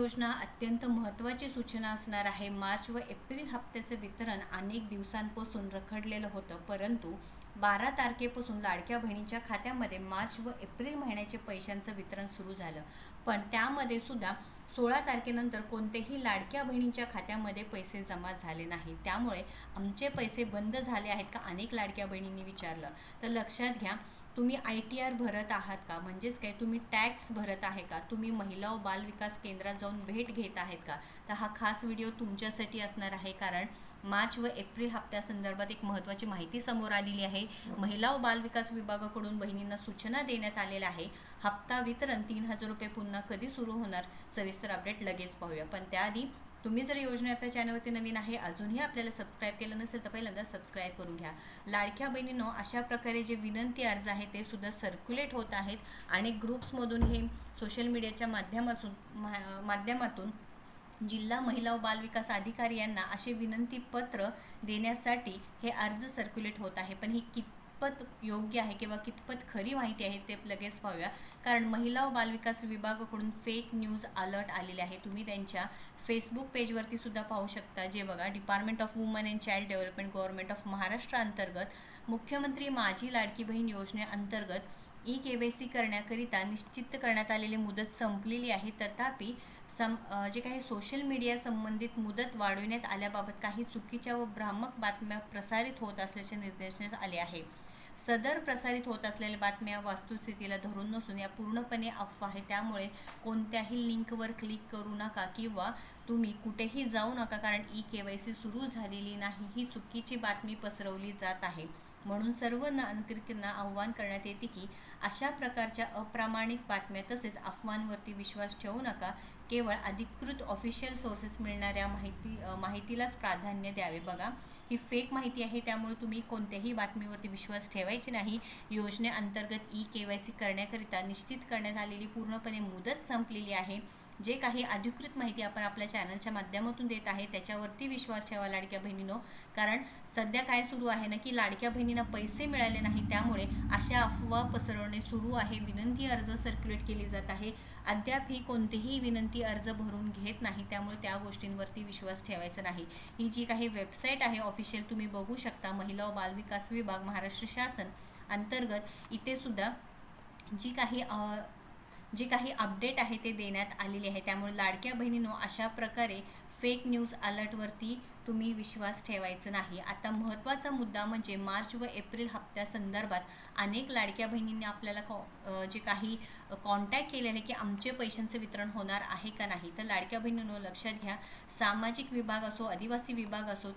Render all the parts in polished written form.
योजना अत्यंत महत्त्वाची सूचना असणार आहे. मार्च व एप्रिल हप्त्याचं वितरण अनेक दिवसांपासून रखडलेलं होतं, परंतु 12 तारखेपासून लाडक्या बहिणीच्या खात्यामध्ये मार्च व एप्रिल महिन्याचे पैशांचं वितरण सुरू झालं. पण त्यामध्ये सुद्धा 16 तारखेनंतर कोणतेही लाडक्या बहिणीच्या खात्यामध्ये पैसे जमा झाले नाही. त्यामुळे आमचे पैसे बंद झाले आहेत का, अनेक लाडक्या बहिणींनी विचारलं. तर लक्षात घ्या, तुम्ही ITR भरत आहात का, म्हणजेच काय तुम्ही टॅक्स भरत आहे का, तुम्ही महिला व बाल विकास केंद्रात जाऊन भेट घेत आहेत का, तर हा खास व्हिडिओ तुमच्यासाठी असणार आहे. कारण मार्च व एप्रिल हप्त्यासंदर्भात एक महत्त्वाची माहिती समोर आलेली आहे. महिला व बाल विकास विभागाकडून बहिणींना सूचना देण्यात आलेल्या आहे. हप्ता वितरण 3,000 रुपये पुन्हा कधी सुरू होणार, सविस्तर अपडेट लगेच पाहूया. पण त्याआधी तुम्ही जर योजना आपल्या चॅनलवरती नवीन आहे, अजूनही आपल्याला सबस्क्राईब केलं नसेल तर पहिल्यांदा सबस्क्राईब करून घ्या. लाडक्या बहिणींनो, अशा प्रकारे जे विनंती अर्ज आहे ते सुद्धा सर्क्युलेट होत आहेत आणि ग्रुप्समधून हे सोशल मीडियाच्या माध्यमातून जिल्हा महिला व बाल विकास अधिकारी यांना असे विनंती पत्र देण्यासाठी हे अर्ज सर्क्युलेट होत आहे. पण ही कितपत योग्य आहे किंवा कितपत खरी माहिती आहे ते लगेच पाहूया. कारण महिला व बाल विकास विभागाकडून फेक न्यूज अलर्ट आलेले आहे. तुम्ही त्यांच्या फेसबुक पेजवरती सुद्धा पाहू शकता. जे बघा, department of woman and child development, government of Maharashtra अंतर्गत मुख्यमंत्री माझी लाडकी बहीण योजनेअंतर्गत KYC करण्याकरिता निश्चित करण्यात आलेली मुदत संपलेली आहे. तथापि जे काही सोशल मीडिया संबंधित मुदत वाढवण्यात आल्याबाबत काही चुकीच्या व भ्रामक बातम्या प्रसारित होत असल्याचे निर्देशनात आले आहे. सदर प्रसारित होत असलेल्या बातम्या वस्तुस्थितीला धरून नसून या पूर्णपणे अफवा आहे. त्यामुळे कोणत्याही लिंकवर क्लिक करू नका किंवा तुम्ही कुठेही जाऊ नका, कारण KYC सुरू झालेली नाही, ही चुकीची बातमी पसरवली जात आहे. म्हणून सर्व नागरिकांना आव्हान करण्यात येते की अशा प्रकारच्या अप्रामाणिक बातम्या तसेच अफवांवरती विश्वास ठेवू नका. केवळ अधिकृत ऑफिशियल सोर्सेस मिळणाऱ्या माहितीलाच प्राधान्य द्यावे. बघा, ही फेक माहिती आहे, त्यामुळे तुम्ही कोणत्याही बातमीवरती विश्वास ठेवायचे नाही. योजनेअंतर्गत KYC करण्याकरिता निश्चित करण्यात आलेली पूर्णपणे मुदत संपलेली आहे. जे काही अधिकृत माहिती आपण आपल्या चॅनलच्या माध्यमातून देत आहे त्याच्यावरती विश्वास ठेवा लाडक्या बहिणींनो. कारण सध्या काय सुरू आहे ना, की लाडक्या बहिणींना पैसे मिळाले नाही, त्यामुळे अशा अफवा पसरवणे सुरू आहे. विनंती अर्ज सर्क्युलेट केली जात आहे. अद्याप ही कोणतेही विनंती अर्ज भरून घेत नाही, त्यामुळे त्या गोष्टींवरती विश्वास ठेवायचा नाही. ही जी काही वेबसाईट आहे ऑफिशियल, तुम्ही बघू शकता, महिला व बाल विकास विभाग महाराष्ट्र शासन अंतर्गत. इथे सुद्धा जी काही अपडेट आहे ते देण्यात आलेली आहे. त्यामुळे लाडक्या बहिणींनो, अशा प्रकारे फेक न्यूज अलर्टवरती तुम्ही विश्वास ठेवायचा नाही. आता महत्त्वाचा मुद्दा म्हणजे मार्च व एप्रिल हप्त्यासंदर्भात अनेक लाडक्या बहिणींनी आपल्याला जे काही कॉन्टॅक्ट केलेले की आमचे पैशांचे वितरण होणार आहे का नाही. तर लाडक्या बहिणींनो, लक्षात घ्या, सामाजिक विभाग असो, आदिवासी विभाग असो,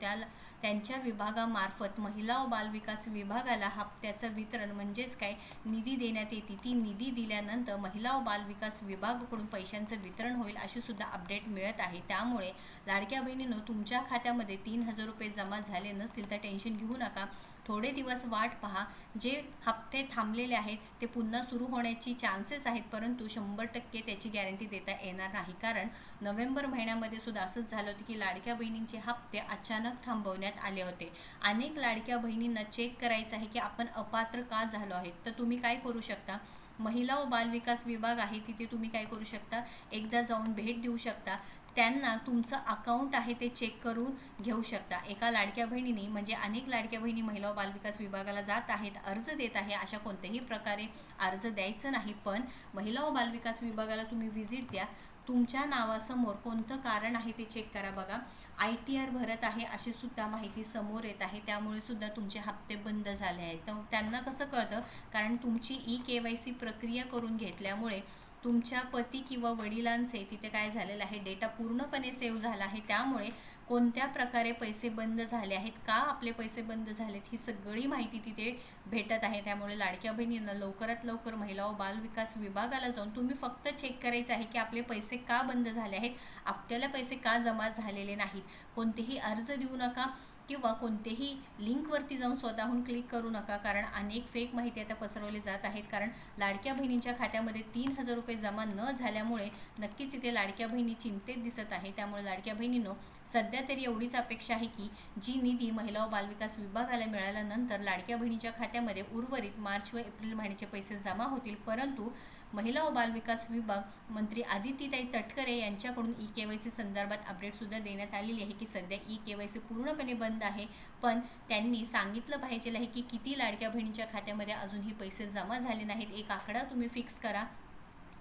त्यांच्या विभागामार्फत महिला व बाल विकास विभागाला हप्त्याचं वितरण म्हणजेच काय निधी देण्यात येते. ती निधी दिल्यानंतर महिला व बाल विकास विभागाकडून पैशांचं वितरण होईल अशी सुद्धा अपडेट मिळत आहे. त्यामुळे लाडक्या बहिणींनो, तुमच्या खात्यामध्ये 3,000 रुपये जमा झाले नसतील तर टेन्शन घेऊ नका. थोडे दिवस वाट पहा. जे हप्ते थांबलेले आहेत ते पुन्हा सुरू होण्याची चान्सेस आहेत, परंतु 100% त्याची गॅरंटी देता येणार नाही. कारण नोव्हेंबर महिन्यामध्ये सुद्धा असंच झालं होतं की लाडक्या बहिणींचे हप्ते अचानक थांबवण्यात आले होते. अनेक लाडक्या बहिणींना चेक करायचं आहे की आपण अपात्र का झालो आहे. तर तुम्ही काय करू शकता, महिला व बाल विकास विभाग आहे तिथे तुम्ही काय करू शकता, एकदा जाऊन भेट देऊ शकता. त्यांना तुमचं अकाउंट आहे ते चेक करून घेऊ शकता. एका लाडक्या बहिणीने म्हणजे अनेक लाडक्या बहिणी महिला व बाल विकास विभागाला जात आहेत, अर्ज देत आहे, अशा कोणत्याही प्रकारे अर्ज द्यायचं नाही. पण महिला व बाल विकास विभागाला तुम्ही व्हिजिट द्या. तुमच्या नावासमोर कोणतं कारण आहे ते चेक करा. बघा, ITR भरत आहे अशी सुद्धा माहिती समोर येत आहे. त्यामुळे सुद्धा तुमचे हप्ते बंद झाले आहेत. तर त्यांना कसं कळतं, कारण तुमची KYC प्रक्रिया करून घेतल्यामुळे तुमच्या पती किंवा वडिलांचे तिथे काय झालेलं आहे, डेटा पूर्णपणे सेव्ह झाला आहे. त्यामुळे कोणत्या प्रकारे पैसे बंद झाले आहेत, का आपले पैसे बंद झालेत, ही सगळी माहिती तिथे भेटत आहे. त्यामुळे लाडक्या बहिणींना लवकरात लवकर महिला व बाल विकास विभागाला जाऊन तुम्ही फक्त चेक करायचं आहे की आपले पैसे का बंद झाले आहेत, आपल्याला पैसे का जमा झालेले नाहीत. कोणतेही अर्ज देऊ नका किंवा कोणतेही लिंकवरती जाऊन स्वतःहून क्लिक करू नका. कारण अनेक फेक माहिती आता पसरवली जात आहेत. कारण लाडक्या बहिणींच्या खात्यामध्ये 3,000 रुपये जमा न झाल्यामुळे नक्कीच इथे लाडक्या बहिणी चिंतेत दिसत आहे. त्यामुळे लाडक्या बहिणींनो, सध्या तरी एवढीच अपेक्षा आहे की जी निधी महिला व बालविकास विभागाला मिळाल्यानंतर लाडक्या बहिणीच्या खात्यामध्ये उर्वरित मार्च व एप्रिल महिन्याचे पैसे जमा होतील. परंतु महिला व बालविकास विभाग मंत्री आदितीताई तटकरे यांच्याकडून EKYC संदर्भात अपडेटसुद्धा देण्यात आलेली आहे की सध्या EKYC पूर्णपणे बंद आहे, पण त्यांनी सांगितलं पाहिजे आहे की किती लाडक्या बहिणीच्या खात्यामध्ये अजूनही पैसे जमा झाले नाहीत, एक आकडा तुम्ही फिक्स करा.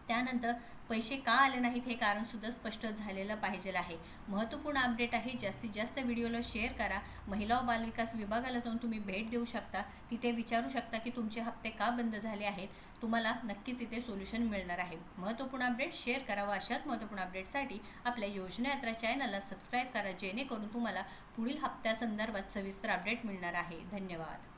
त्यानंतर पैसे का आले नाहीत हे कारणसुद्धा स्पष्ट झालेलं पाहिजे आहे. महत्त्वपूर्ण अपडेट आहे. जास्तीत जास्त व्हिडिओला शेअर करा. महिला व बालविकास विभागाला जाऊन तुम्ही भेट देऊ शकता. तिथे विचारू शकता की तुमचे हप्ते का बंद झाले आहेत. तुम्हाला नक्कीच इथे सोल्युशन मिळणार आहे. महत्त्वपूर्ण अपडेट शेअर करा व अशाच महत्त्वपूर्ण अपडेटसाठी आपल्या योजना यात्रा चॅनलला सबस्क्राईब करा, जेणेकरून तुम्हाला पुढील हप्त्यासंदर्भात सविस्तर अपडेट मिळणार आहे. धन्यवाद.